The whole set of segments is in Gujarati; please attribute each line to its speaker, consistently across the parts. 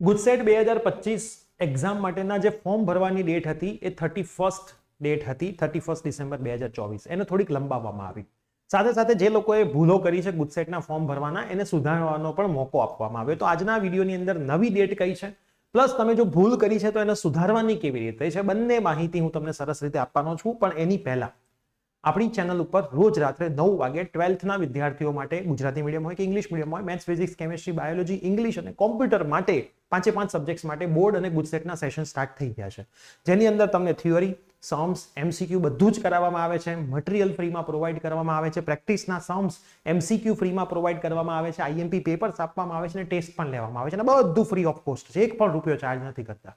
Speaker 1: ગુજસેટ 2025 એક્ઝામ માટેના જે ફોર્મ ભરવાની ડેટ હતી એ 31st ડેટ હતી, 31 ડિસેમ્બર 2024. એને થોડીક લંબાવવામાં આવી. સાથે સાથે જે લોકોએ ભૂલો કરી છે ગુજસેટના ફોર્મ ભરવાના એને સુધારવાનો પણ મોકો આપવામાં આવ્યો. તો આજના વિડીયોની અંદર નવી ડેટ કઈ છે, પ્લસ તમે જો ભૂલ કરી છે તો એને સુધારવાની કેવી રીતે છે, બંને માહિતી હું તમને સરસ રીતે આપવાનો છું. પણ એની પહેલા આપણી ચેનલ ઉપર રોજ રાત્રે 9 વાગે 12th ના વિદ્યાર્થીઓ માટે ગુજરાતી મીડિયમ હોય કે ઇંગ્લિશ મીડિયમ હોય, maths, physics, chemistry, biology, English અને કોમ્પ્યુટર માટે 5 સબ્જેક્ટ્સ માટે બોર્ડ અને ગુજસેટના સેશન સ્ટાર્ટ થઈ ગયા છે, જેની અંદર તમને થિયરી, સમ્સ, એમસીક્યુ બધું જ કરાવવામાં આવે છે. મટીરિયલ ફ્રીમાં પ્રોવાઈડ કરવામાં આવે છે. પ્રેક્ટિસના સમ્સ, એમસીક્યુ ફ્રીમાં પ્રોવાઈડ કરવામાં આવે છે. આઈએમપી પેપર્સ આપવામાં આવે છે અને ટેસ્ટ પણ લેવામાં આવે છે અને બધું ફ્રી ઓફ કોસ્ટ છે. 1 પણ રૂપિયો ચાર્જ નથી કરતા.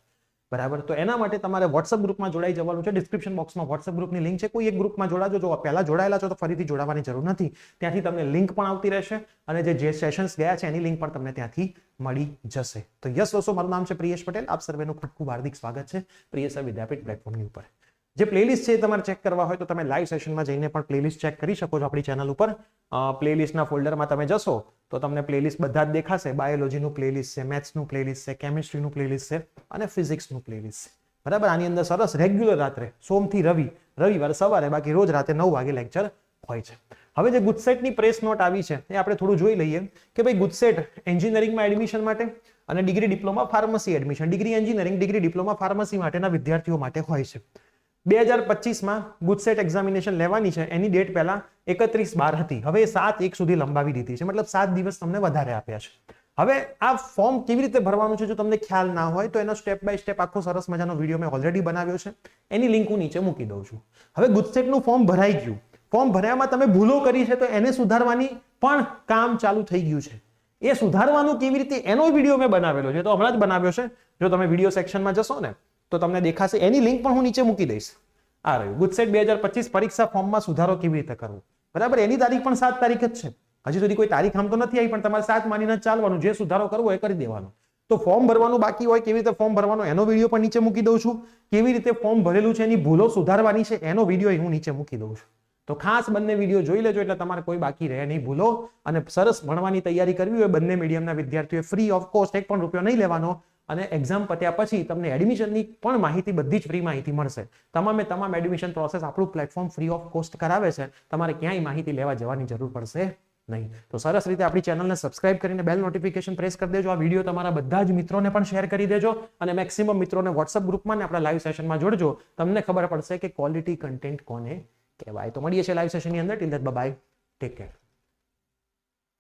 Speaker 1: બરાબર. તો એના માટે તમારે વોટ્સઅપ ગ્રુપમાં જોડાઈ જવાનું છે. ડિસ્ક્રિપ્શન બોક્સમાં વોટ્સઅપ ગ્રુપની લિંક છે. કોઈ એક ગ્રુપમાં જોડાજો. જો પહેલા જોડાયેલા છો તો ફરીથી જોડાવાની જરૂર નથી. ત્યાંથી તમને લિંક પણ આવતી રહેશે અને જે સેશન્સ ગયા છે એની લિંક પણ તમને ત્યાંથી મળી જશે. તો યસ દોસ્તો, મારું નામ છે પ્રિયેશ પટેલ. આપ સર્વેનું ખૂબ ખૂબ હાર્દિક સ્વાગત છે પ્રિયેશ વિદ્યાપીઠ પ્લેટફોર્મની ઉપર. જે પ્લેલિસ્ટ છે તમારે ચેક કરવા હોય તો તમે લાઈવ સેશનમાં જઈને પણ પ્લેલિસ્ટ ચેક કરી શકો છો. આપણી ચેનલ ઉપર પ્લેલિસ્ટના ફોલ્ડરમાં તમે જશો તો તમને પ્લેલિસ્ટ બધા જ દેખાશે. બાયોલોજીનું પ્લેલિસ્ટ છે, મેથ્સનું પ્લેલિસ્ટ છે, કેમિસ્ટ્રીનું પ્લેલિસ્ટ છે અને ફિઝિક્સનું પ્લેલિસ્ટ છે. બરાબર. આની અંદર સરસ રેગ્યુલર રાત્રે સોમથી રવિવાર સવારે, બાકી રોજ રાતે 9 વાગે લેક્ચર હોય છે. હવે જે ગુજસેટની પ્રેસ નોટ આવી છે એ આપણે થોડું જોઈ લઈએ કે ભાઈ ગુજસેટ એન્જિનિયરિંગમાં એડમિશન માટે અને degree diploma pharmacy admission, degree engineering, degree diploma pharmacy માટેના વિદ્યાર્થીઓ માટે હોય છે. 2025માં ગુજસેટ એક્ઝામિનેશન લેવાની છે એની ડેટ પહેલા 31/12 હતી. હવે 7/1 સુધી લંબાવી દીધી છે, મતલબ 7 દિવસ તમને વધારે આપ્યા છે. હવે આ ફોર્મ કેવી રીતે ભરવાનું છે જો તમને ખ્યાલ ના હોય તો એનો સ્ટેપ બાય સ્ટેપ આખો સરસ મજાનો વિડીયો મેં ઓલરેડી બનાવ્યો છે. એની લિંક હું નીચે મૂકી દઉં છું. હવે ગુજસેટનું ફોર્મ ભરાઈ ગયું. ફોર્મ ભર્યામાં તમે ભૂલો કરી છે તો એને સુધારવાની પણ કામ ચાલુ થઈ ગયું છે. એ સુધારવાનું કેવી રીતે એનો વિડીયો મેં બનાવેલો છે, તો હમણાં જ બનાવ્યો છે. જો તમે વિડીયો સેક્શનમાં જશો ને તો તમને દેખાશે. એની લિંક પણ હું નીચે મૂકી દઈશ. આ રહ્યું ગુજસેટ 2025 પરીક્ષા ફોર્મમાં સુધારો કેવી રીતે કરવો. બરાબર. એની તારીખ પણ 7 તારીખ જ છે. હજી સુધી કોઈ તારીખ આમ તો નથી આવી, પણ તમારે 7 માનીને ચાલવાનું. જે સુધારો કરવો એ કરી દેવાનો. તો ફોર્મ ભરવાનું બાકી હોય, કેવી રીતે ફોર્મ ભરવાનો એનો વિડીયો પણ નીચે મૂકી દઉં છું. કેવી રીતે ફોર્મ ભરેલું છે એની ભૂલો સુધારવાની છે એનો વિડીયો હું નીચે મૂકી દઉં છું. તો ખાસ બંને વિડીયો જોઈ લેજો એટલે તમારે કોઈ બાકી રહે નહીં ભૂલો. અને સરસ ભણવાની તૈયારી કરવી હોય બંને મીડિયમના વિદ્યાર્થીઓએ ફ્રી ઓફ કોસ્ટ 1 પણ રૂપિયો નહીં લેવાનો. અને એક્ઝામ પત્યા પછી તમને એડમિશનની પણ માહિતી, બધી જ ફ્રી માહિતી મળશે. તમામ એડમિશન પ્રોસેસ આપણું પ્લેટફોર્મ ફ્રી ઓફ કોસ્ટ કરાવે છે. તમારે ક્યાંય માહિતી લેવા જવાની જરૂર પડશે નહીં. તો સરસ રીતે આપણી ચેનલને સબસ્ક્રાઇબ કરીને બેલ નોટિફિકેશન પ્રેસ કરી દેજો. આ વિડીયો તમારા બધા જ મિત્રોને પણ શેર કરી દેજો અને મેક્સિમમ મિત્રોને વોટ્સઅપ ગ્રુપમાં ને આપણા લાઈવ સેશનમાં જોડજો. તમને ખબર પડશે કે ક્વોલિટી કન્ટેન્ટ કોને કહેવાય. તો મળીએ છીએ લાઈવ સેશનની અંદર. Till that bye, take care.